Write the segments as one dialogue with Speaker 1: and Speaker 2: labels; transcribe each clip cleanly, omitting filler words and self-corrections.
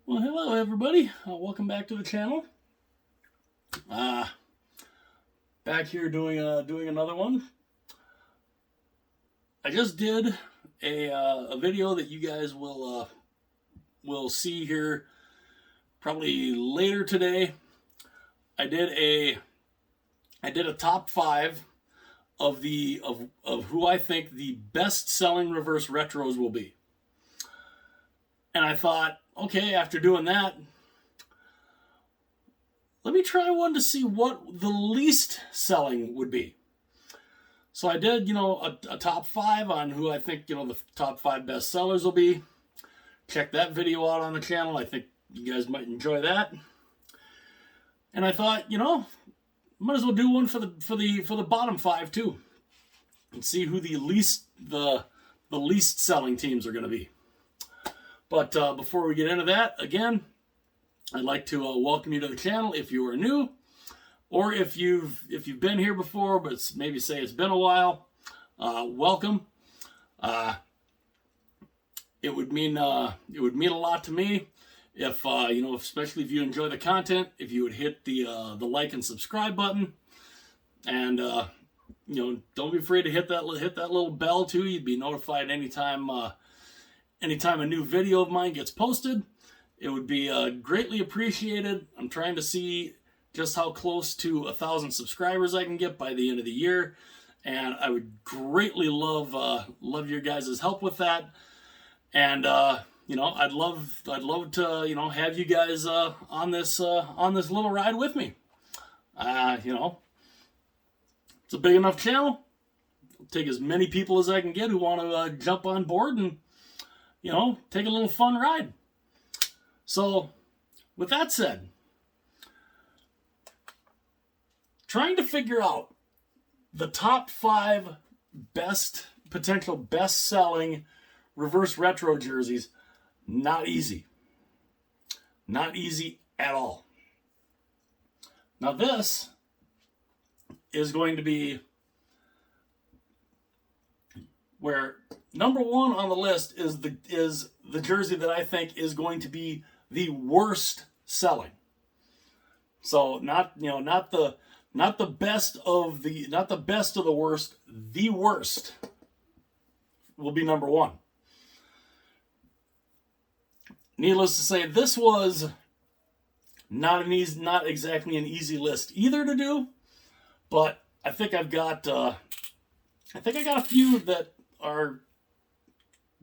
Speaker 1: Well, hello everybody. Welcome back to the channel. Back here doing another one. I just did a video that you guys will see here probably later today. I did a top 5 of who I think the best selling reverse retros will be. And I thought, okay, after doing that, let me try one to see what the least selling would be. So I did, a top 5 on who I think, the top 5 best sellers will be. Check that video out on the channel. I think you guys might enjoy that. And I thought, might as well do one for the bottom 5 too, and see who the least selling teams are going to be. But before we get into that, again, I'd like to welcome you to the channel if you are new, or if you've been here before, but maybe say it's been a while. Welcome. It would mean a lot to me if especially if you enjoy the content, if you would hit the like and subscribe button, and don't be afraid to hit that little bell too. You'd be notified anytime a new video of mine gets posted. It would be greatly appreciated. I'm trying to see just how close to 1,000 subscribers I can get by the end of the year, and I would greatly love your guys' help with that. And I'd love to have you guys on this little ride with me. It's a big enough channel. I'll take as many people as I can get who want to jump on board and take a little fun ride. So, with that said, trying to figure out the top 5 potential best-selling reverse retro jerseys, not easy. Not easy at all. Now this is going to be where number 1 on the list is the jersey that I think is going to be the worst selling. So not the best of the worst. The worst will be number 1. Needless to say, this was not exactly an easy list either to do, but I think I got a few that are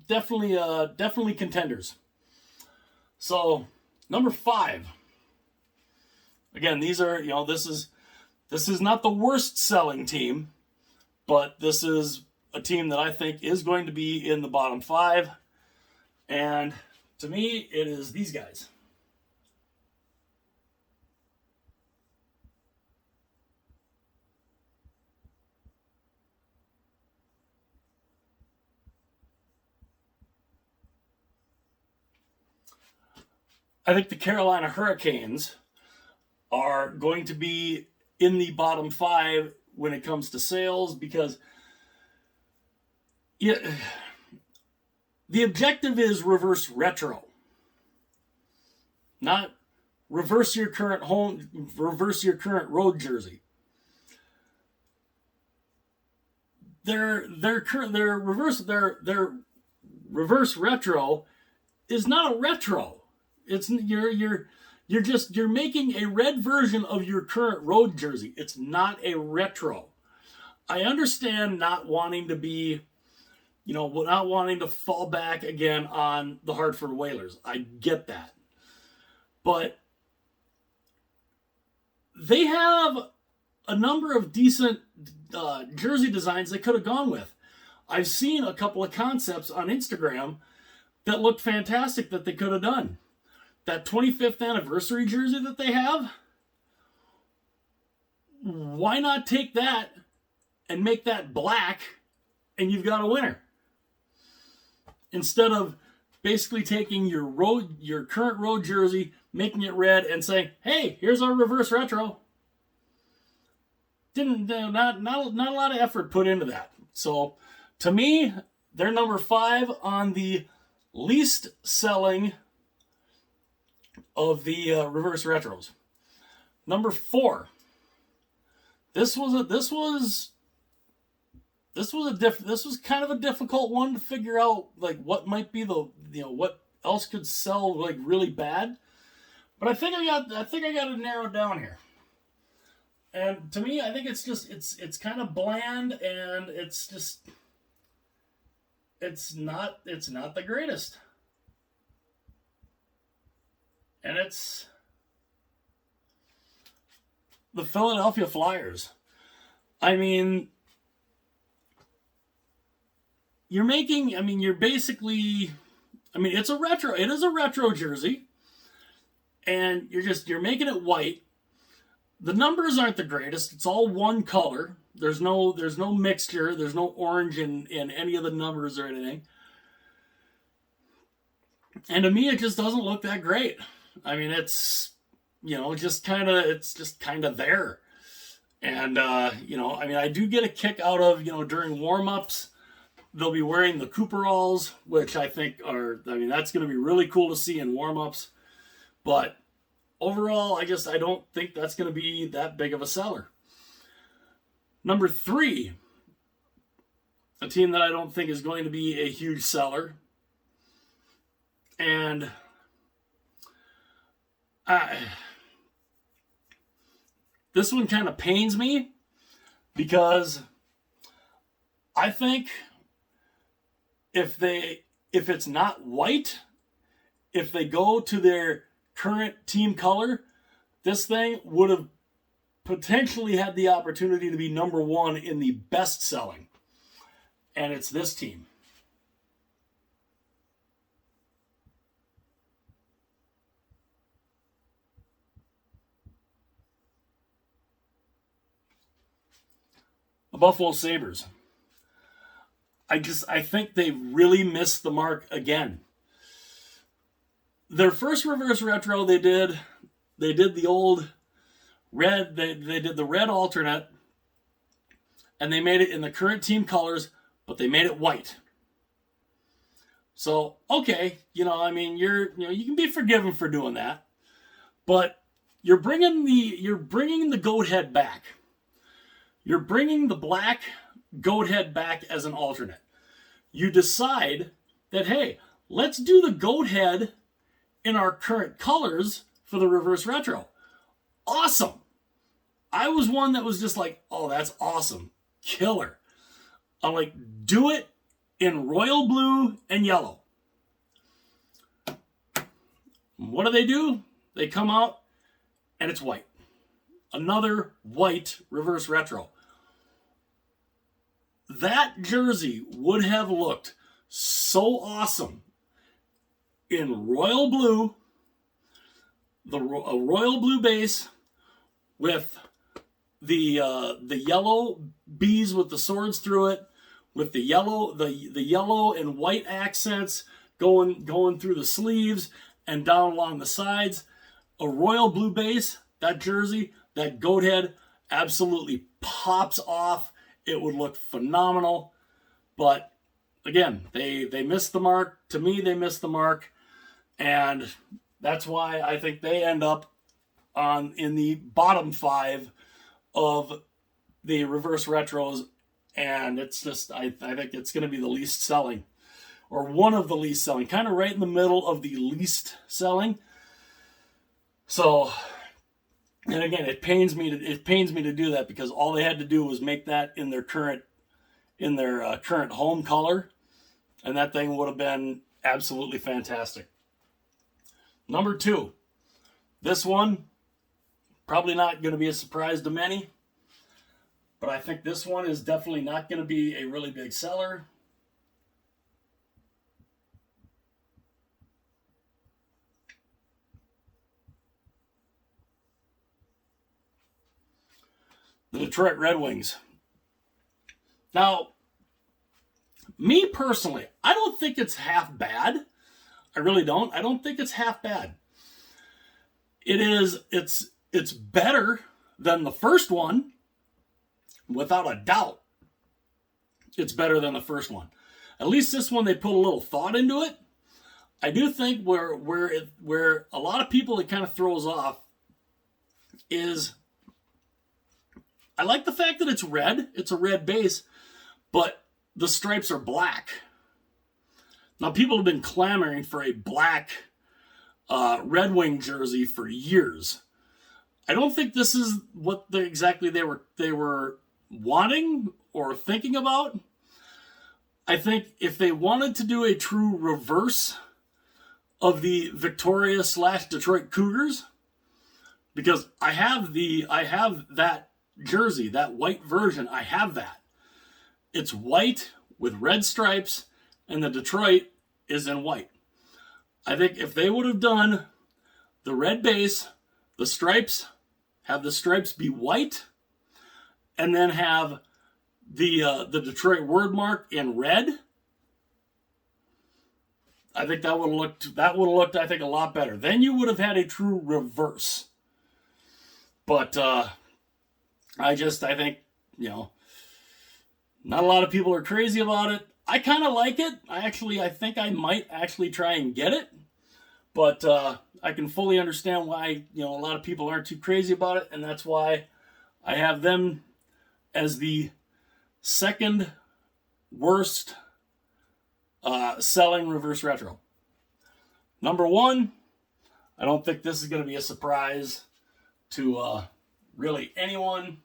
Speaker 1: definitely contenders. So, number 5. Again, these are, this is not the worst selling team, but this is a team that I think is going to be in the bottom 5. And to me, it is these guys. I think the Carolina Hurricanes are going to be in the bottom 5 when it comes to sales, because the objective is reverse retro, not reverse your current road jersey. Their reverse retro is not a retro. It's you're making a red version of your current road jersey. It's not a retro. I understand not wanting to be, not wanting to fall back again on the Hartford Whalers. I get that. But they have a number of decent jersey designs they could have gone with. I've seen a couple of concepts on Instagram that looked fantastic that they could have done. That 25th anniversary jersey that they have, why not take that and make that black, and you've got a winner? Instead of basically taking your current road jersey, making it red, and saying, "Hey, here's our reverse retro." Not a lot of effort put into that. So, to me, they're number 5 on the least selling of the reverse retros. Number 4. This was kind of a difficult one to figure out, like what might be the what else could sell like really bad. But I think I got it narrowed down here. And to me, I think it's kind of bland, and it's not the greatest. And it's the Philadelphia Flyers. I mean, you're basically, it's a retro. It is a retro jersey, and you're making it white. The numbers aren't the greatest. It's all one color. There's no mixture. There's no orange in any of the numbers or anything. And to me, it just doesn't look that great. It's just kind of there. And I do get a kick out of during warm-ups, they'll be wearing the Cooperalls, which I think that's going to be really cool to see in warm-ups. But overall, I don't think that's going to be that big of a seller. Number 3, a team that I don't think is going to be a huge seller. And this one kind of pains me, because I think if it's not white, if they go to their current team color, this thing would have potentially had the opportunity to be number 1 in the best selling. And it's this team. The Buffalo Sabres. I think they really missed the mark again. Their first reverse retro they did the old red, they did the red alternate, and they made it in the current team colors, but they made it white. So, okay, you can be forgiven for doing that, but you're bringing the goat head back. You're bringing the black goat head back as an alternate. You decide that, hey, let's do the goat head in our current colors for the reverse retro. Awesome. I was one that was just like, oh, that's awesome. Killer. I'm like, do it in royal blue and yellow. What do? They come out and it's white. Another white reverse retro. That jersey would have looked so awesome in royal blue, a royal blue base with the yellow bees with the swords through it, with the yellow and white accents going through the sleeves and down along the sides. A royal blue base, that jersey, that goat head absolutely pops off. It would look phenomenal. But again, they missed the mark. To me, they missed the mark. And that's why I think they end up in the bottom 5 of the reverse retros. And it's just, I think it's going to be the least selling, or one of the least selling, kind of right in the middle of the least selling. So, and again, it pains me to do that, because all they had to do was make that in their current home color, and that thing would have been absolutely fantastic. Number 2, this one probably not going to be a surprise to many, but I think this one is definitely not going to be a really big seller. The Detroit Red Wings. Now, me personally, I don't think it's half bad. I really don't. I don't think it's half bad. It's better than the first one, without a doubt. It's better than the first one. At least this one, they put a little thought into it. I do think where a lot of people it kind of throws off is I like the fact that it's red. It's a red base, but the stripes are black. Now, people have been clamoring for a black Red Wing jersey for years. I don't think this is what exactly they were wanting or thinking about. I think if they wanted to do a true reverse of the Victoria / Detroit Cougars, because I have that jersey, that white version, I have that. It's white with red stripes, and the Detroit is in white. I think if they would have done the red base, the stripes, have the stripes be white, and then have the Detroit word mark in red, I think that would have looked I think a lot better. Then you would have had a true reverse. But I think, not a lot of people are crazy about it. I kind of like it. I think I might actually try and get it. But I can fully understand why, a lot of people aren't too crazy about it. And that's why I have them as the second worst selling reverse retro. Number one, I don't think this is going to be a surprise to really anyone.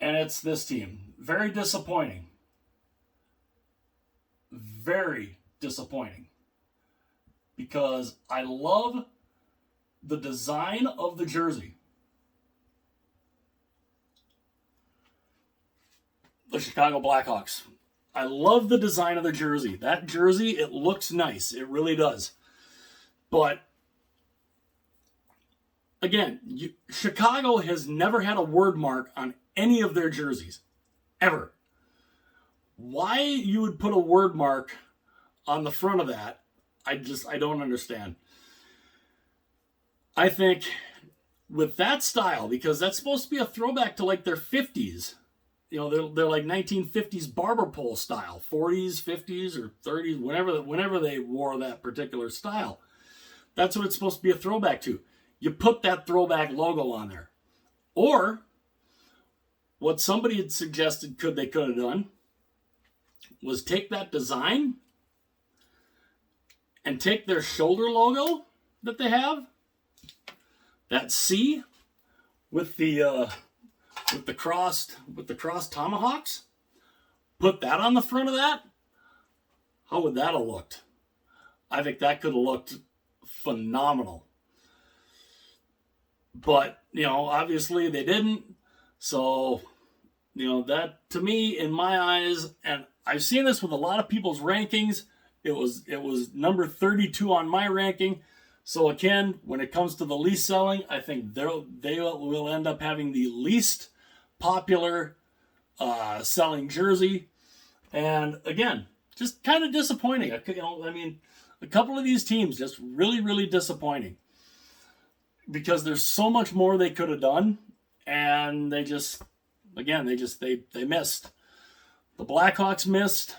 Speaker 1: And it's this team. Very disappointing. Very disappointing. Because I love the design of the jersey. The Chicago Blackhawks. I love the design of the jersey. That jersey, it looks nice. It really does. But again, Chicago has never had a word mark on any of their jerseys. Ever. Why you would put a word mark on the front of that, I don't understand. I think with that style, because that's supposed to be a throwback to like their 50s. They're like 1950s barber pole style, 40s, 50s, or 30s, whenever they wore that particular style. That's what it's supposed to be a throwback to. You put that throwback logo on there. Or, what somebody had suggested they could have done was take that design and take their shoulder logo that they have, that C with the crossed tomahawks, put that on the front of that. How would that have looked? I think that could have looked phenomenal. But, obviously they didn't. So, that to me, in my eyes, and I've seen this with a lot of people's rankings, it was number 32 on my ranking. So again, when it comes to the least selling, I think they will end up having the least popular selling jersey. And again, just kind of disappointing. A couple of these teams just really, really disappointing. Because there's so much more they could have done, and they missed. The Blackhawks missed.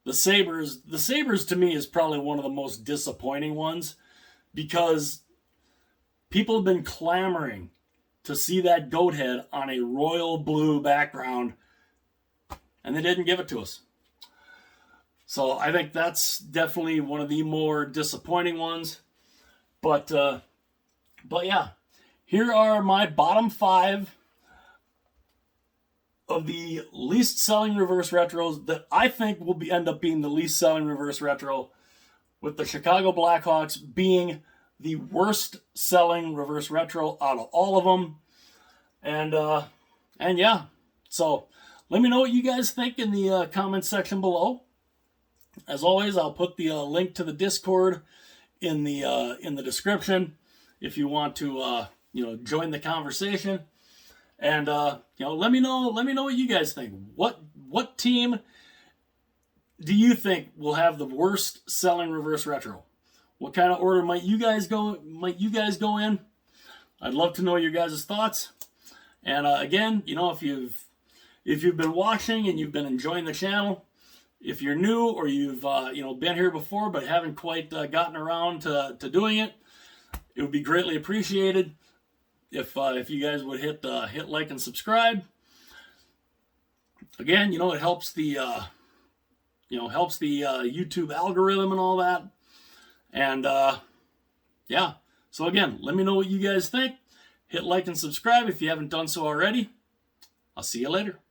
Speaker 1: The Sabres to me is probably one of the most disappointing ones, because people have been clamoring to see that goat head on a royal blue background, and they didn't give it to us. So I think that's definitely one of the more disappointing ones. But yeah, here are my bottom 5 of the least selling reverse retros that I think will end up being the least selling reverse retro, with the Chicago Blackhawks being the worst selling reverse retro out of all of them. And yeah, so let me know what you guys think in the comment section below. As always, I'll put the link to the Discord in the description if you want to join the conversation. And let me know what you guys think. What team do you think will have the worst selling reverse retro? What kind of order might you guys go in? I'd love to know your guys' thoughts. And again, if you've been watching and you've been enjoying the channel, if you're new or you've been here before but haven't quite gotten around to doing it, it would be greatly appreciated if you guys would hit like and subscribe. Again, it helps the YouTube algorithm and all that. And yeah, so again, let me know what you guys think. Hit like and subscribe if you haven't done so already. I'll see you later.